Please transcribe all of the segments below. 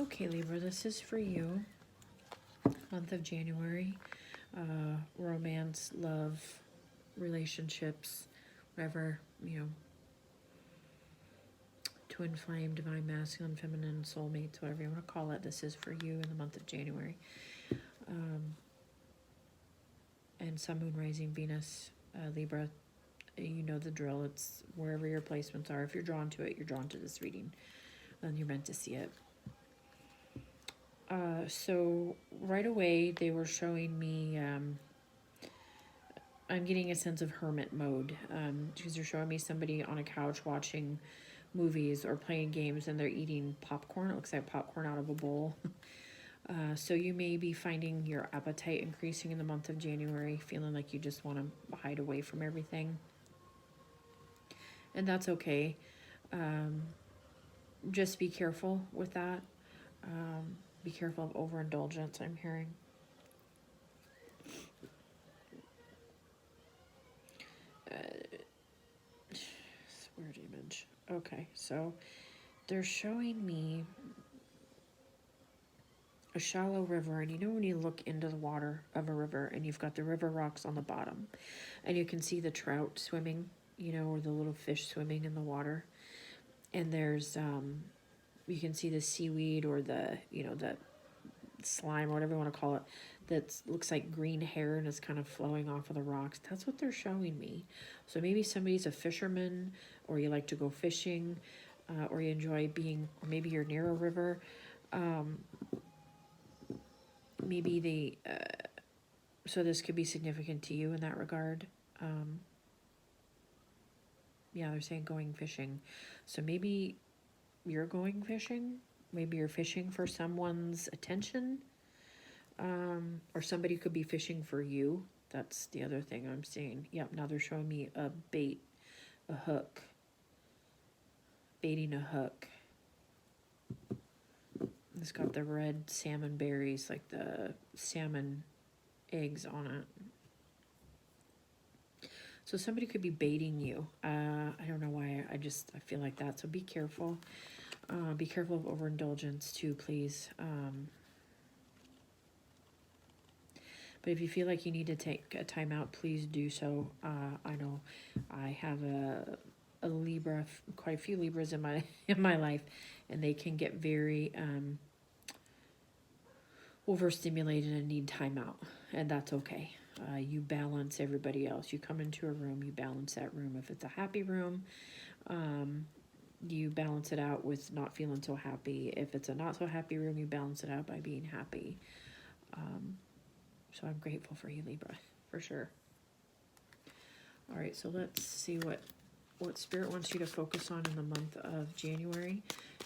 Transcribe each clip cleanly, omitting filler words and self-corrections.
Okay, Libra, this is for you. Month of January. Romance, love, relationships, whatever, twin flame, divine masculine, feminine, soulmates, whatever you want to call it. This is for you in the month of January. And Sun, Moon, Rising, Venus, Libra. You know the drill. It's wherever your placements are. If you're drawn to it, you're drawn to this reading. Then you're meant to see it. So right away they were showing me, I'm getting a sense of hermit mode, because they're showing me somebody on a couch watching movies or playing games, and they're eating popcorn. It looks like popcorn out of a bowl. So you may be finding your appetite increasing in the month of January, feeling like you just want to hide away from everything. And that's okay. Just be careful with that. Be careful of overindulgence, I'm hearing. Weird image. Okay, so they're showing me a shallow river, and you know when you look into the water of a river and you've got the river rocks on the bottom and you can see the trout swimming, or the little fish swimming in the water, and there's you can see the seaweed or the the slime or whatever you want to call it that looks like green hair and is kind of flowing off of the rocks. That's what they're showing me. So maybe somebody's a fisherman, or you like to go fishing, or you enjoy being, or maybe you're near a river. Maybe they, so this could be significant to you in that regard. Yeah, they're saying going fishing. So maybe you're going fishing. Maybe you're fishing for someone's attention. Or somebody could be fishing for you. That's the other thing I'm seeing. Yep, now they're showing me a bait, a hook. Baiting a hook. It's got the red salmon berries, like the salmon eggs on it. So somebody could be baiting you. I don't know why, I feel like that. So be careful. Be careful of overindulgence too, please. But if you feel like you need to take a time out, please do so. I know I have a Libra, quite a few Libras in my life, and they can get very overstimulated and need time out, and that's okay. You balance everybody else. You come into a room, you balance that room. If it's a happy room, you balance it out with not feeling so happy. If it's a not so happy room, you balance it out by being happy. So I'm grateful for you, Libra, for sure. All right, so let's see what Spirit wants you to focus on in the month of January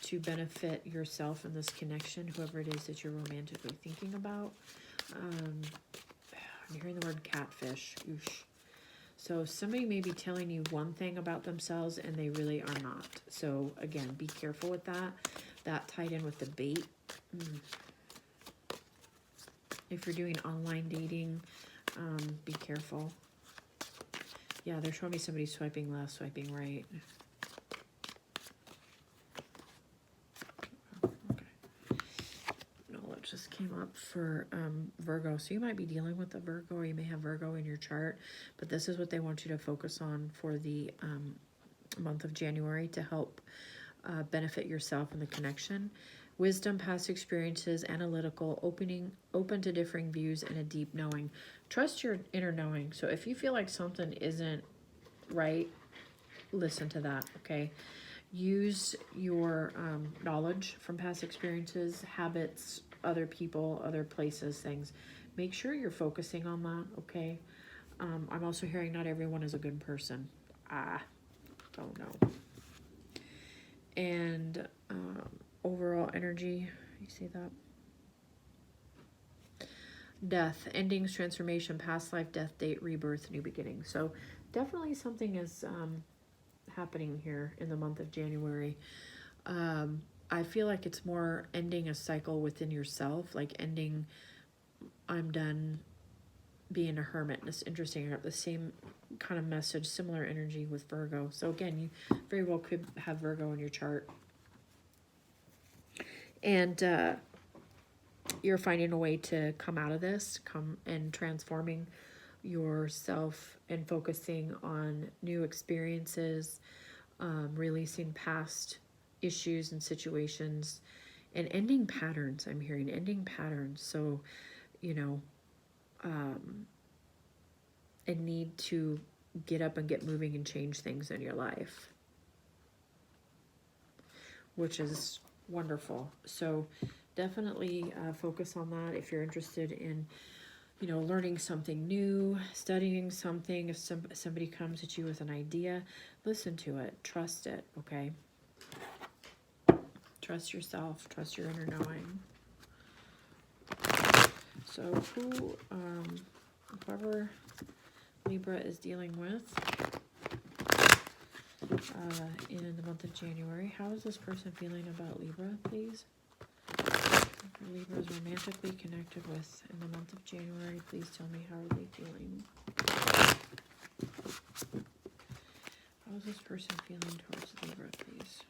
to benefit yourself in this connection, whoever it is that you're romantically thinking about. I'm hearing the word catfish. Oosh. So somebody may be telling you one thing about themselves and they really are not. So again, be careful with that. That tied in with the bait. If you're doing online dating, be careful. Yeah, they're showing me somebody swiping left, swiping right. Okay. Knowledge just came up for Virgo. So you might be dealing with a Virgo, or you may have Virgo in your chart. But this is what they want you to focus on for the month of January to help benefit yourself in the connection. Wisdom, past experiences, analytical, open to differing views, and a deep knowing. Trust your inner knowing. So if you feel like something isn't right, listen to that, okay? Use your knowledge from past experiences, habits, other people, other places, things. Make sure you're focusing on that, okay? I'm also hearing not everyone is a good person. Don't know. And overall energy, you see that? Death, endings, transformation, past life, death, date, rebirth, new beginning. So definitely something is happening here in the month of January. I feel like it's more ending a cycle within yourself, like ending, I'm done being a hermit. And it's interesting, I got the same kind of message, similar energy with Virgo. So again, you very well could have Virgo in your chart. And you're finding a way to come out of this, come and transforming yourself and focusing on new experiences, releasing past issues and situations, and ending patterns. I'm hearing ending patterns. So, you know, a need to get up and get moving and change things in your life, which is wonderful. So definitely focus on that if you're interested in, you know, learning something new, studying something. If somebody comes at you with an idea, listen to it, trust it, okay? Trust yourself, trust your inner knowing. So whoever Libra is dealing with in the month of January, how is this person feeling about Libra, please? Libra is romantically connected with in the month of January. Please tell me, how are they feeling? How is this person feeling towards Libra, please?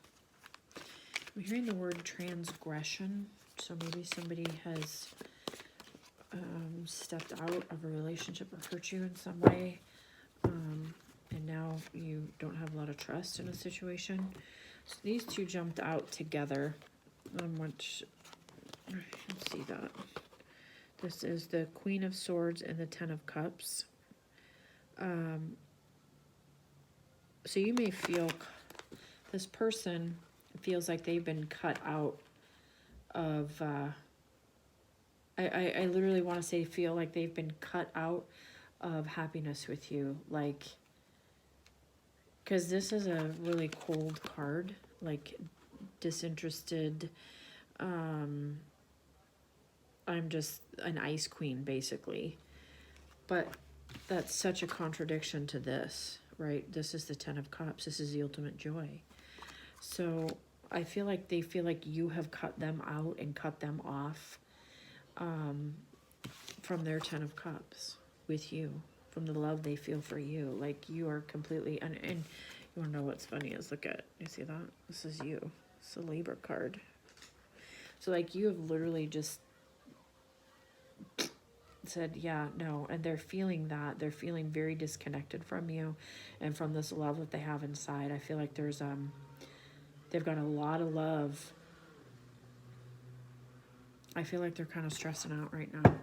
I'm hearing the word transgression. So maybe somebody has stepped out of a relationship or hurt you in some way. And now you don't have a lot of trust in a situation. So these two jumped out together. Let's see that. This is the Queen of Swords and the Ten of Cups. So you may feel, this person feels like they've been cut out of, I literally want to say feel like they've been cut out of happiness with you. Like, because this is a really cold card, like disinterested. I'm just an ice queen, basically. But that's such a contradiction to this, right? This is the Ten of Cups. This is the ultimate joy. So I feel like they feel like you have cut them out and cut them off from their Ten of Cups with you, from the love they feel for you. Like you are completely, and you want to know what's funny is, look at, you see that? This is you. It's a Libra card. So like you have literally just said, yeah, no, and they're feeling that. They're feeling very disconnected from you and from this love that they have inside. I feel like there's, they've got a lot of love. I feel like they're kind of stressing out right now.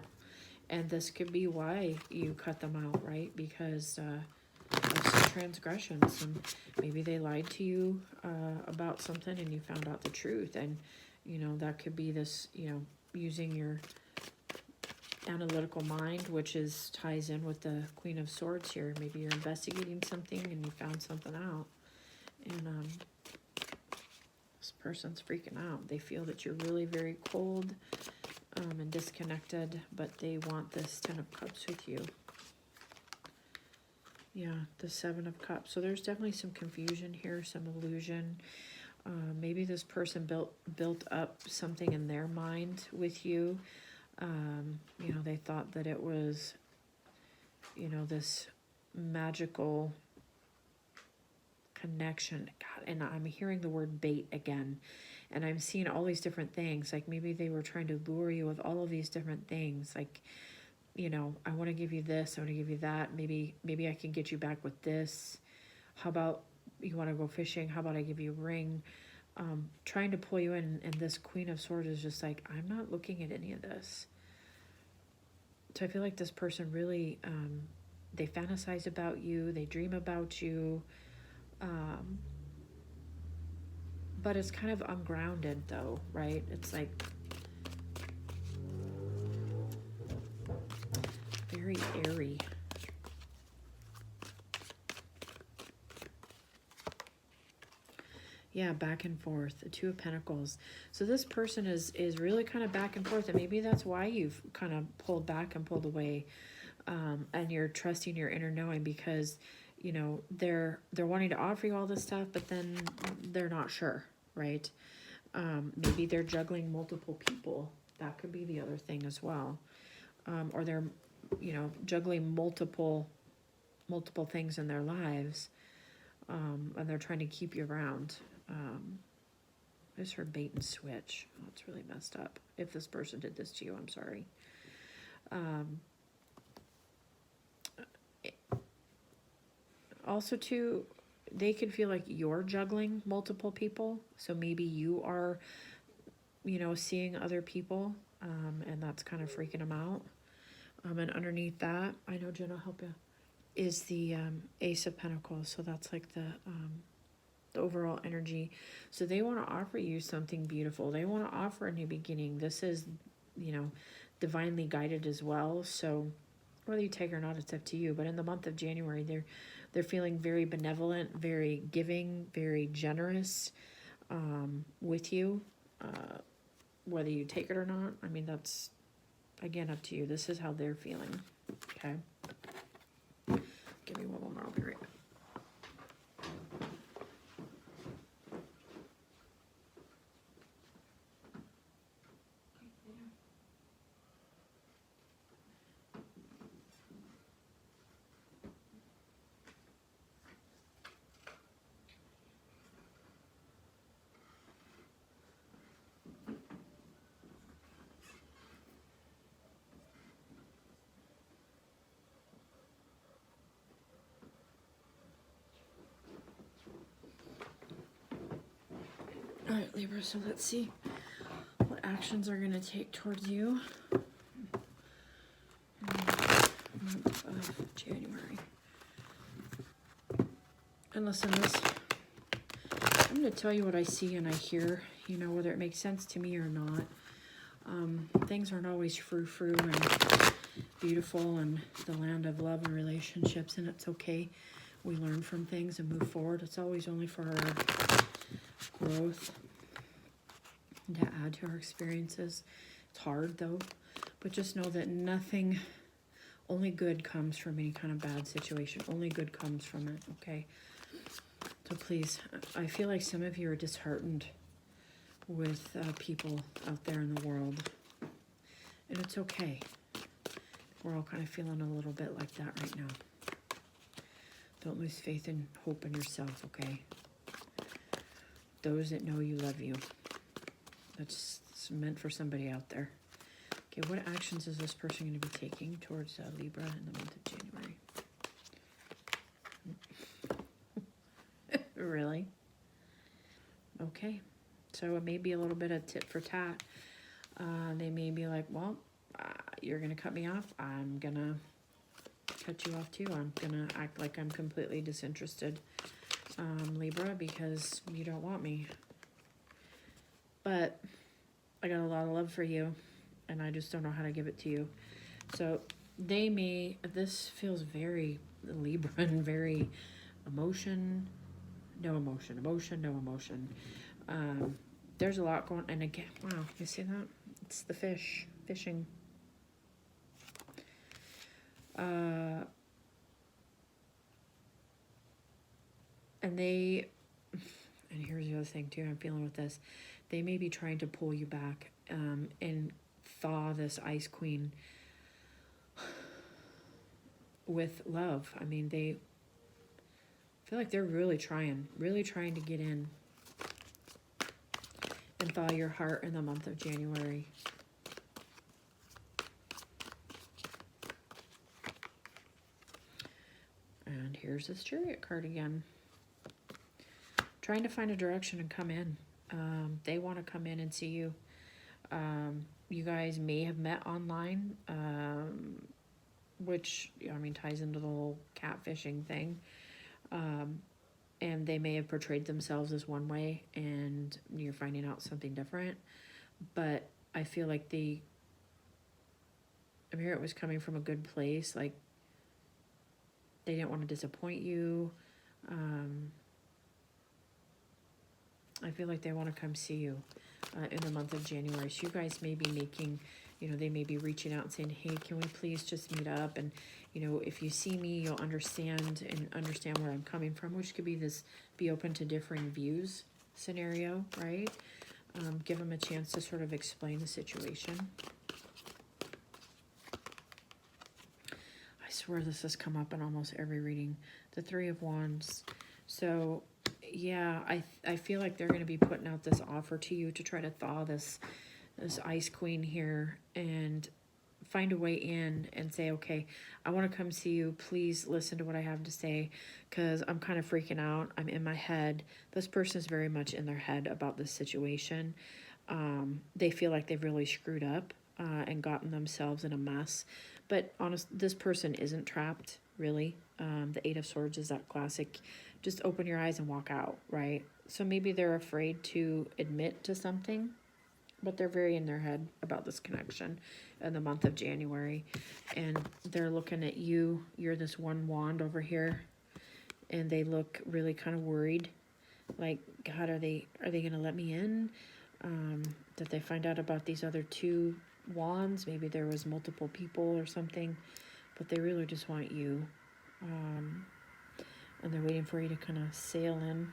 And this could be why you cut them out, right? Because of some transgressions. And maybe they lied to you about something and you found out the truth. And, you know, that could be this, you know, using your analytical mind, which is ties in with the Queen of Swords here. Maybe you're investigating something and you found something out. And this person's freaking out. They feel that you're really very cold and disconnected, but they want this Ten of Cups with you. Yeah, the Seven of Cups. So there's definitely some confusion here, some illusion. Maybe this person built up something in their mind with you. You know, they thought that it was, you know, this magical connection. God, and I'm hearing the word bait again. And I'm seeing all these different things. Like maybe they were trying to lure you with all of these different things. Like, you know, I want to give you this. I want to give you that. Maybe I can get you back with this. How about you want to go fishing? How about I give you a ring? Trying to pull you in. And this Queen of Swords is just like, I'm not looking at any of this. So I feel like this person really, they fantasize about you. They dream about you. But it's kind of ungrounded though, right? It's like very airy. Yeah, back and forth, the Two of Pentacles. So this person is really kind of back and forth, and maybe that's why you've kind of pulled back and pulled away, and you're trusting your inner knowing, because you know they're wanting to offer you all this stuff, but then they're not sure, right? Maybe they're juggling multiple people. That could be the other thing as well, or they're, you know, juggling multiple things in their lives, and they're trying to keep you around. I just heard bait and switch. Oh, it's really messed up. If this person did this to you, I'm sorry. Also, too, they could feel like you're juggling multiple people. So maybe you are, you know, seeing other people, and that's kind of freaking them out. And underneath that, I know Jen will help you, is the Ace of Pentacles. So that's like the overall energy. So they want to offer you something beautiful. They want to offer a new beginning. This is, you know, divinely guided as well. So whether you take it or not, it's up to you. But in the month of January, they're feeling very benevolent, very giving, very generous with you. Whether you take it or not, I mean, that's, again, up to you. This is how they're feeling. Okay? Give me one more. I'll be right back. All right, Libra, so let's see what actions are going to take towards you in the month of January. And listen, I'm going to tell you what I see and I hear, you know, whether it makes sense to me or not. Things aren't always frou-frou and beautiful in the land of love and relationships, and it's okay. We learn from things and move forward. It's always only for our growth and to add to our experiences. It's hard though, but just know that only good comes from any kind of bad situation. Only good comes from it, okay? So please, I feel like some of you are disheartened with people out there in the world, and it's okay. We're all kind of feeling a little bit like that right now. Don't lose faith and hope in yourself, okay? Those that know you love you. That's meant for somebody out there. Okay, what actions is this person going to be taking towards Libra in the month of January? Really? Okay. So it may be a little bit of tit for tat. They may be like, well, you're going to cut me off. I'm going to cut you off too. I'm going to act like I'm completely disinterested, Libra, because you don't want me. But I got a lot of love for you, and I just don't know how to give it to you. So this feels very Libra and very emotion, no emotion. There's a lot going, and again, wow, you see that? It's the fishing. And here's the other thing too, I'm feeling with this. They may be trying to pull you back and thaw this Ice Queen with love. I mean, they feel like they're really trying to get in and thaw your heart in the month of January. And here's this Chariot card again. Trying to find a direction and come in. They want to come in and see you. You guys may have met online, which, I mean, ties into the whole catfishing thing. And they may have portrayed themselves as one way, and you're finding out something different. But I feel like I'm here, it was coming from a good place. Like, they didn't want to disappoint you. I feel like they want to come see you in the month of January. So you guys may be making, they may be reaching out and saying, hey, can we please just meet up? And, if you see me, you'll understand where I'm coming from, which could be open to differing views scenario, right? Give them a chance to sort of explain the situation. I swear this has come up in almost every reading. The Three of Wands. So Yeah, I feel like they're going to be putting out this offer to you to try to thaw this ice queen here and find a way in and say, okay, I want to come see you. Please listen to what I have to say, because I'm kind of freaking out. I'm in my head. This person is very much in their head about this situation. They feel like they've really screwed up and gotten themselves in a mess. But honest, this person isn't trapped, really. The Eight of Swords is that classic, just open your eyes and walk out, right? So maybe they're afraid to admit to something, but they're very in their head about this connection in the month of January. And they're looking at you. You're this one wand over here. And they look really kind of worried. Like, God, are they going to let me in? Did they find out about these other two wands? Maybe there was multiple people or something. But they really just want you. And they're waiting for you to kind of sail in.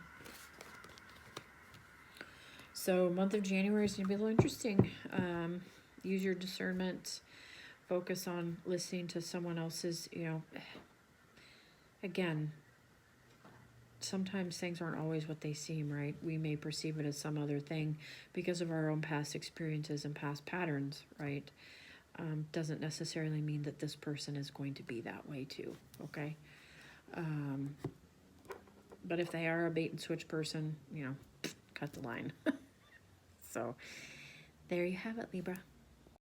So month of January is going to be a little interesting. Use your discernment. Focus on listening to someone else's, again, sometimes things aren't always what they seem, right? We may perceive it as some other thing because of our own past experiences and past patterns, right? Doesn't necessarily mean that this person is going to be that way too, okay? But if they are a bait and switch person, cut the line. So there you have it, Libra.